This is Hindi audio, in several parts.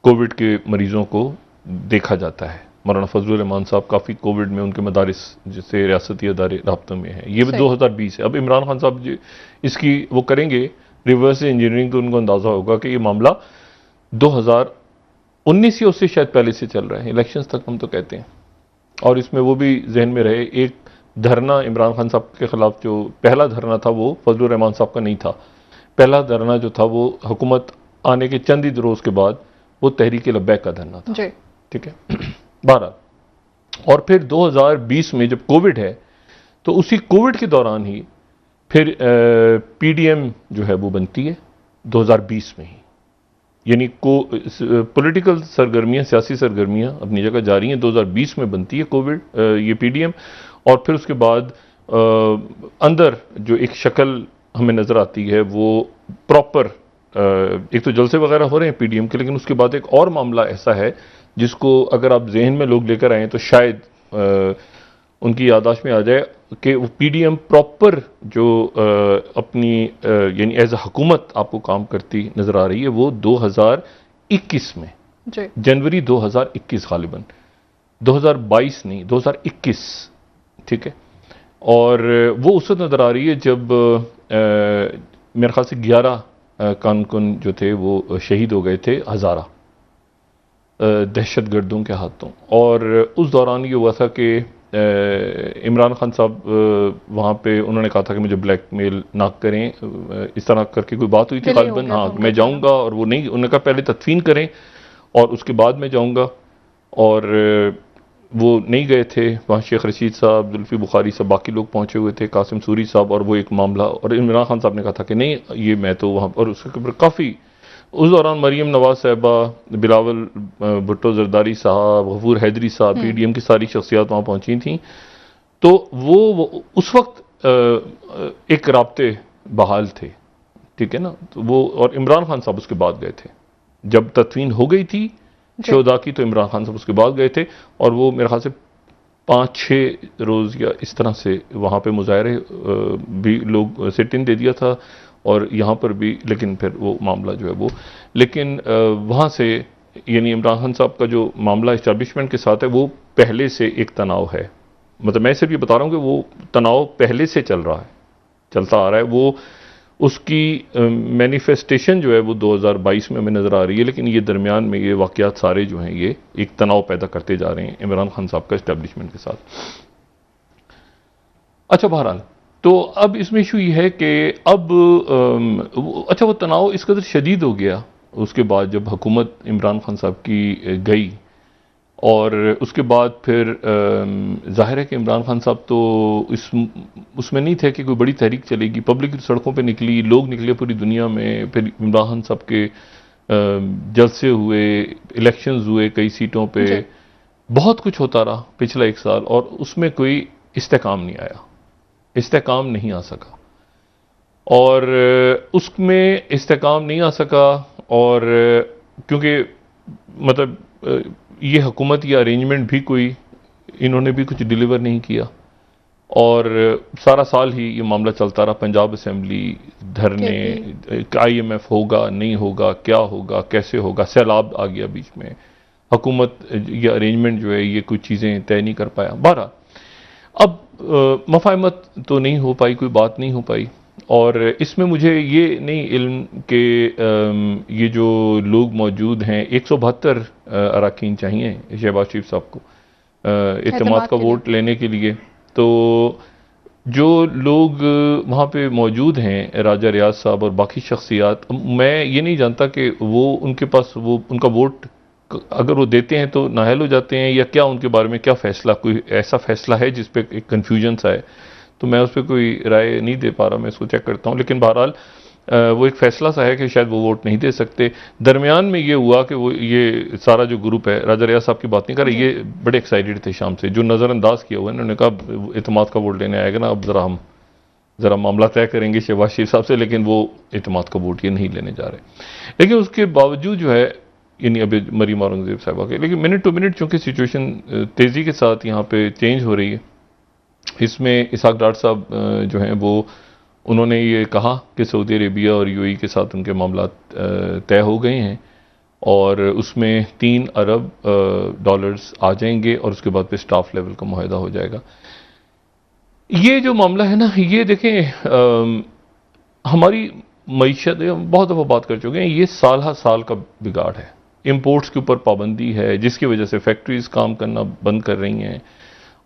कोविड के मरीजों को देखा जाता है। मौलाना फजलुर रहमान साहब काफ़ी कोविड में उनके मदारिस जिससे रियासती अदारे राब्ते में हैं। ये भी 2020 है। अब इमरान खान साहब इसकी वो करेंगे रिवर्स इंजीनियरिंग, तो उनको अंदाज़ा होगा कि ये मामला 2019 या उससे शायद पहले से चल रहा है, इलेक्शंस तक हम तो कहते हैं। और इसमें वो भी जहन में रहे, एक धरना इमरान खान साहब के खिलाफ जो पहला धरना था वो फजलुर रहमान साहब का नहीं था। पहला धरना जो था वो हुकूमत आने के चंद ही रोज़ के बाद वो तहरीक लब्बैक का धरना था। ठीक है 12। और फिर 2020 में जब कोविड है तो उसी कोविड के दौरान ही फिर पीडीएम जो है वो बनती है 2020 में ही। यानी पॉलिटिकल सरगर्मियां, सियासी सरगर्मियां अपनी जगह जारी हैं। 2020 में बनती है कोविड ये पीडीएम। और फिर उसके बाद अंदर जो एक शक्ल हमें नज़र आती है वो प्रॉपर, एक तो जलसे वगैरह हो रहे हैं पीडीएम के, लेकिन उसके बाद एक और मामला ऐसा है जिसको अगर आप जहन में लोग लेकर आएँ तो शायद उनकी याददाश्त में आ जाए कि वो पीडीएम प्रॉपर जो अपनी यानी एज अ हुकूमत आपको काम करती नज़र आ रही है वो 2021 में, जनवरी 2021 गालिबन, 2022 नहीं 2021। ठीक है। और वो उस वक्त नज़र आ रही है जब मेरे ख्याल से 11 कारकुन जो थे वो शहीद हो गए थे हज़ारा दहशतगर्दों के हाथों। और उस दौरान ये हुआ था कि इमरान खान साहब वहाँ पे उन्होंने कहा था कि मुझे ब्लैकमेल ना करें, इस तरह करके कोई बात हुई थी गालिबन। हाँ, मैं जाऊँगा, और वो नहीं, उन्होंने कहा पहले तदफीन करें और उसके बाद मैं जाऊँगा। और वो नहीं गए थे वहाँ। शेख रशीद साहब, जुल्फी बुखारी साहब, बाकी लोग पहुँचे हुए थे, कासिम सूरी साहब, और वो एक मामला। और इमरान खान साहब ने कहा था कि नहीं ये मैं तो वहाँ, और उसके ऊपर काफ़ी उस दौरान मरीम नवाज साहबा, बिलावल भुट्टो जरदारी साहब, गफूर हैदरी साहब, पीडीएम की सारी शख्सियात वहाँ पहुँची थी। तो वो उस वक्त एक राब्ते बहाल थे। ठीक है ना। तो वो और इमरान खान साहब उसके बाद गए थे जब तदफीन हो गई थी शोधा की, तो इमरान खान साहब उसके बाद गए थे। और वो मेरे ख्याल से 5-6 रोज़ या इस तरह से वहाँ पे मुजाहरे भी लोग सिट इन दे दिया था, और यहाँ पर भी। लेकिन फिर वो मामला जो है वो, लेकिन वहाँ से यानी इमरान खान साहब का जो मामला इस्टेब्लिशमेंट के साथ है वो पहले से एक तनाव है। मतलब मैं सिर्फ ये बता रहा हूँ कि वो तनाव पहले से चल रहा है, चलता आ रहा है। वो उसकी मैनिफेस्टेशन जो है वो 2022 में हमें नज़र आ रही है, लेकिन ये दरमियान में ये वाक़यात सारे जो हैं ये एक तनाव पैदा करते जा रहे हैं इमरान खान साहब का इस्टेब्लिशमेंट के साथ। अच्छा, बहरहाल तो अब इसमें इशू ये है कि अब अच्छा वो तनाव इस कदर शदीद हो गया उसके बाद जब हुकूमत इमरान खान साहब की गई, और उसके बाद फिर जाहिर है कि इमरान खान साहब तो उसमें नहीं थे कि कोई बड़ी तहरीक चलेगी। पब्लिक सड़कों पे निकली, लोग निकले पूरी दुनिया में। फिर इमरान खान साहब के जलसे हुए, इलेक्शंस हुए कई सीटों पे, बहुत कुछ होता रहा पिछला 1 साल, और उसमें कोई इस्तेकाम नहीं आया, इस्तेकाम नहीं आ सका। और उसमें इस्तेकाम नहीं आ सका, और क्योंकि मतलब ये हुकूमत या अरेंजमेंट भी कोई इन्होंने भी कुछ डिलीवर नहीं किया, और सारा साल ही ये मामला चलता रहा। पंजाब असेंबली, धरने, IMF होगा नहीं होगा, क्या होगा कैसे होगा, सैलाब आ गया बीच में, हुकूमत या अरेंजमेंट जो है ये कुछ चीज़ें तय नहीं कर पाया। 12 अब मफाहमत तो नहीं हो पाई, कोई बात नहीं हो पाई। और इसमें मुझे ये नहीं इल्म कि ये जो लोग मौजूद हैं 172 अरकान चाहिए शहबाज शरीफ साहब को इत्तेमाद का वोट लेने के लिए। तो जो लोग वहाँ पे मौजूद हैं, राजा रियाज साहब और बाकी शख्सियात, मैं ये नहीं जानता कि वो उनके पास वो उनका वोट अगर वो देते हैं तो नाहल हो जाते हैं, या क्या उनके बारे में क्या फ़ैसला, कोई ऐसा फ़ैसला है जिस पे एक कन्फ्यूजन सा है। तो मैं उस पर कोई राय नहीं दे पा रहा, मैं इसको चेक करता हूँ। लेकिन बहरहाल वो एक फ़ैसला सा है कि शायद वो वोट नहीं दे सकते। दरमियान में ये हुआ कि वो ये सारा जो ग्रुप है, राजा रियाज साहब की बात नहीं कर रहे, ये बड़े एक्साइटेड थे शाम से, जो नज़रअंदाज किया हुआ है। उन्होंने कहा इत्तेमाद का वोट लेने आएगा ना, अब हम ज़रा मामला तय करेंगे शहबाज शरीफ साहब से, लेकिन वो इत्तेमाद का वोट ये नहीं लेने जा रहे। लेकिन उसके बावजूद जो है, यानी अभी मरीम औरंगज़ेब साहबा के, लेकिन मिनट टू मिनट चूँकि सिचुएशन तेज़ी के साथ यहाँ पे चेंज हो रही है, इसमें इसहाक डार साहब जो हैं वो उन्होंने ये कहा कि सऊदी अरेबिया और UAE के साथ उनके मामला तय हो गए हैं, और उसमें 3 अरब डॉलर्स आ जाएंगे और उसके बाद फिर स्टाफ लेवल का मुआहदा हो जाएगा। ये जो मामला है ना, ये देखें हमारी मईशत, बहुत दफ़ा बात कर चुके हैं, ये साल हर साल का बिगाड़ है। इंपोर्ट्स के ऊपर पाबंदी है जिसकी वजह से फैक्ट्रीज काम करना बंद कर रही हैं,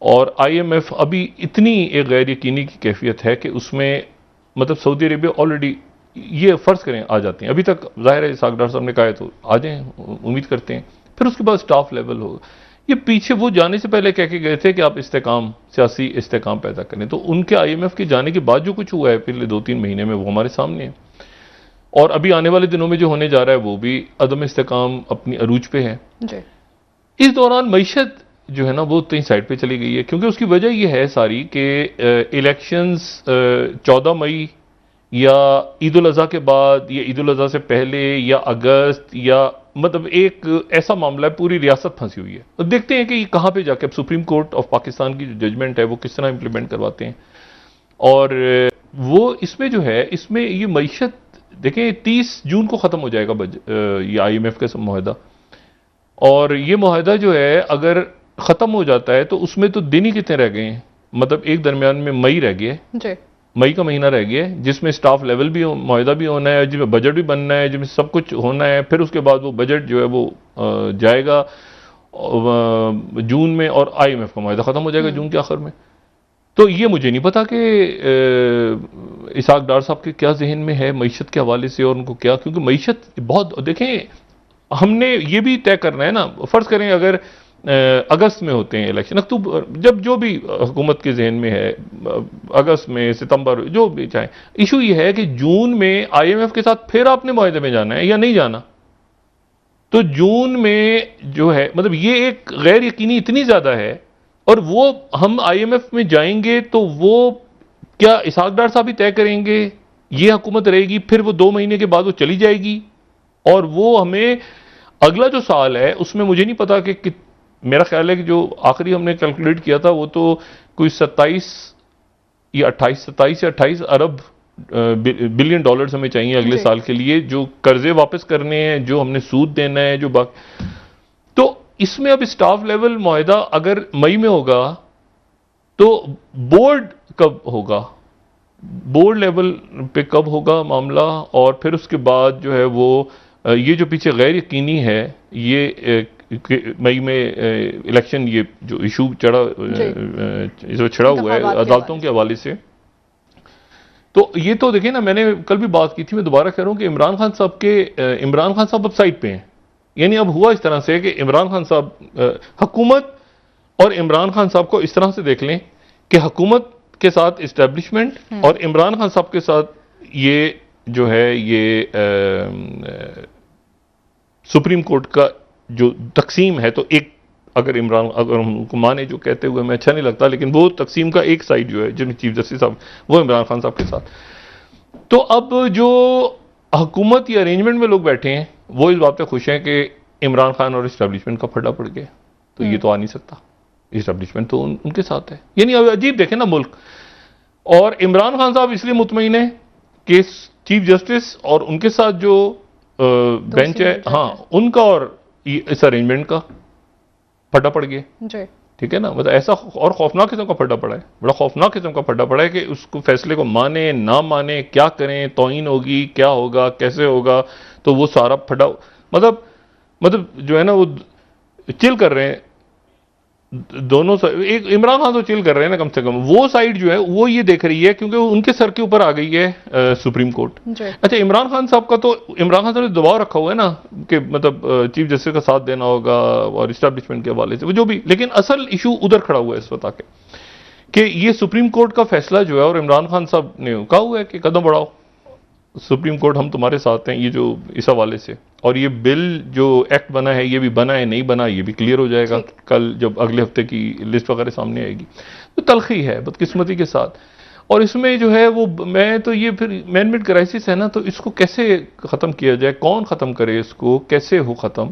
और IMF अभी इतनी एक गैर यकीनी की कैफियत है कि उसमें मतलब सऊदी अरेबिया ऑलरेडी, ये फ़र्ज़ करें आ जाते हैं, अभी तक ज़ाहिर है इसाक डार साहब ने कहा है तो आ जाएं, उम्मीद करते हैं, फिर उसके बाद स्टाफ लेवल होगा। ये पीछे वो जाने से पहले कह के गए थे कि आप इस्तेकाम, सियासी इस्तेकाम पैदा करें, तो उनके IMF के जाने के बाद जो कुछ हुआ है पिछले 2-3 महीने में वो हमारे सामने है, और अभी आने वाले दिनों में जो होने जा रहा है वो भी अदम इस्तेकाम अपनी अरूज पे है जी। इस दौरान मईशत जो है ना वो कहीं साइड पे चली गई है, क्योंकि उसकी वजह ये है सारी कि इलेक्शंस 14 मई या ईद उल अज़हा के बाद या ईद उल अज़हा से पहले या अगस्त, या मतलब एक ऐसा मामला है पूरी रियासत फंसी हुई है। तो देखते हैं कि ये कहाँ पे जाके अब सुप्रीम कोर्ट ऑफ पाकिस्तान की जो जजमेंट है वो किस तरह इंप्लीमेंट करवाते हैं। और वो इसमें जो है, इसमें ये मईशत देखें 30 जून को ख़त्म हो जाएगा ये IMF का मुआहदा, और ये मुआहदा जो है अगर ख़त्म हो जाता है तो उसमें तो दिन ही कितने रह गए हैं, मतलब एक दरमियान में मई रह गया, मई का महीना रह गया जिसमें स्टाफ लेवल भी मुआहदा भी होना है, जिसमें बजट भी बनना है, जिसमें सब कुछ होना है। फिर उसके बाद वो बजट जो है वो जाएगा जून में, और IMF का मुआहदा ख़त्म हो जाएगा जून के आखिर में। तो ये मुझे नहीं पता कि इसाक डार साहब के क्या जहन में है मईशत के हवाले से, और उनको क्या, क्योंकि मईशत बहुत, देखें हमने ये भी तय करना है ना, फ़र्ज़ करें अगर अगस्त में होते हैं इलेक्शन, अक्टूबर, जब जो भी हुकूमत के जहन में है, अगस्त में, सितंबर, जो भी चाहे, इशू ये है कि जून में IMF के साथ फिर आपने मुआहदे में जाना है या नहीं जाना। तो जून में जो है, मतलब ये एक गैर यकीनी इतनी ज़्यादा है, और वो हम IMF में जाएंगे तो वो क्या इसाक डार साहब ही तय करेंगे, ये हुकूमत रहेगी, फिर वो 2 महीने के बाद वो चली जाएगी, और वो हमें अगला जो साल है उसमें मुझे नहीं पता कि मेरा ख्याल है कि जो आखिरी हमने कैलकुलेट किया था वो तो कोई 27 या 28 अरब बिलियन डॉलर्स हमें चाहिए अगले साल के लिए, जो कर्जे वापस करने हैं, जो हमने सूद देना है, जो बाकी। तो इसमें अब स्टाफ लेवल मुआहदा अगर मई में होगा तो बोर्ड कब होगा, बोर्ड लेवल पे कब होगा मामला, और फिर उसके बाद जो है वो ये जो पीछे गैर यकीनी है, ये मई में इलेक्शन, ये जो इशू छिड़ा हुआ है अदालतों के हवाले से, तो ये तो देखिए ना, मैंने कल भी बात की थी, मैं दोबारा कह रहा हूं कि इमरान खान साहब अब साइड पे हैं। यानी अब हुआ इस तरह से कि इमरान खान साहब, हुकूमत और इमरान खान साहब को इस तरह से देख लें कि हुकूमत के साथ इस्टेब्लिशमेंट और इमरान खान साहब के साथ ये जो है ये सुप्रीम कोर्ट का जो तकसीम है, तो एक अगर हम उनको माने, जो कहते हुए हमें अच्छा नहीं लगता, लेकिन वो तकसीम का एक साइड जो है जिनमें चीफ जस्टिस साहब, वो इमरान खान साहब के साथ। तो अब जो हुकूमत या अरेंजमेंट में लोग बैठे हैं वो इस बात पे खुश हैं कि इमरान खान और इस्टेब्लिशमेंट का फड्डा पड़ गया, तो ये तो आ नहीं सकता, इस्टेब्लिशमेंट तो उनके साथ है। यानी अब अजीब देखें ना मुल्क, और इमरान खान साहब इसलिए मुतमईन है कि चीफ जस्टिस और उनके साथ जो बेंच है, हाँ, उनका और इस अरेंजमेंट का फटा पड़ गया, ठीक है ना। मतलब ऐसा और खौफनाक किस्म का फटा पड़ा है, बड़ा खौफनाक किस्म का फटा पड़ा है कि उसको फैसले को माने ना माने, क्या करें, तौहीन होगी, क्या होगा, कैसे होगा, तो वो सारा फटा, मतलब जो है ना वो चिल कर रहे हैं दोनों एक इमरान खान तो चिल कर रहे हैं ना, कम से कम वो साइड जो है वो ये देख रही है, क्योंकि उनके सर के ऊपर आ गई है सुप्रीम कोर्ट। अच्छा, इमरान खान साहब का तो, इमरान खान साहब ने दबाव रखा हुआ है ना कि मतलब चीफ जस्टिस का साथ देना होगा और इस्टेब्लिशमेंट के हवाले से, वो जो भी, लेकिन असल इशू उधर खड़ा हुआ है इस वक्त आके कि ये सुप्रीम कोर्ट का फैसला जो है, और इमरान खान साहब ने कहा हुआ है कि कदम बढ़ाओ, सुप्रीम कोर्ट हम तुम्हारे साथ हैं, ये जो इस हवाले से, और ये बिल जो एक्ट बना है ये भी बना है, नहीं बना ये भी क्लियर हो जाएगा कल जब अगले हफ्ते की लिस्ट वगैरह सामने आएगी। तो तलखी है बदकिस्मती के साथ, और इसमें जो है वो मैं तो ये फिर मैन मेड क्राइसिस है ना, तो इसको कैसे ख़त्म किया जाए, कौन ख़त्म करे इसको, कैसे हो ख़त्म,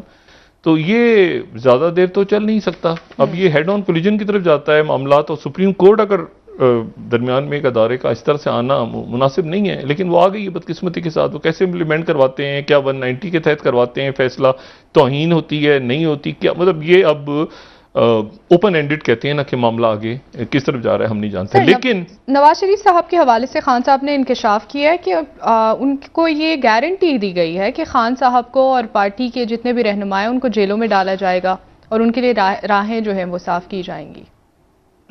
तो ये ज़्यादा देर तो चल नहीं सकता। अब ये हेड ऑन कोलिजन की तरफ जाता है मामला, तो सुप्रीम कोर्ट अगर दरमियान में एक अदारे का इस तरह से आना मुनासिब नहीं है, लेकिन वो आ गई है बदकिस्मती के साथ। वो कैसे इम्प्लीमेंट करवाते हैं, क्या 190 के तहत करवाते हैं फैसला, तौहीन होती है नहीं होती, क्या मतलब ये अब ओपन एंडेड कहते हैं ना कि मामला आगे किस तरफ जा रहा है हम नहीं जानते। लेकिन नवाज शरीफ साहब के हवाले से खान साहब ने इंकशाफ किया है कि उनको ये गारंटी दी गई है कि खान साहब को और पार्टी के जितने भी रहनुमा हैं उनको जेलों में डाला जाएगा और उनके लिए राहें जो है वो साफ की जाएंगी।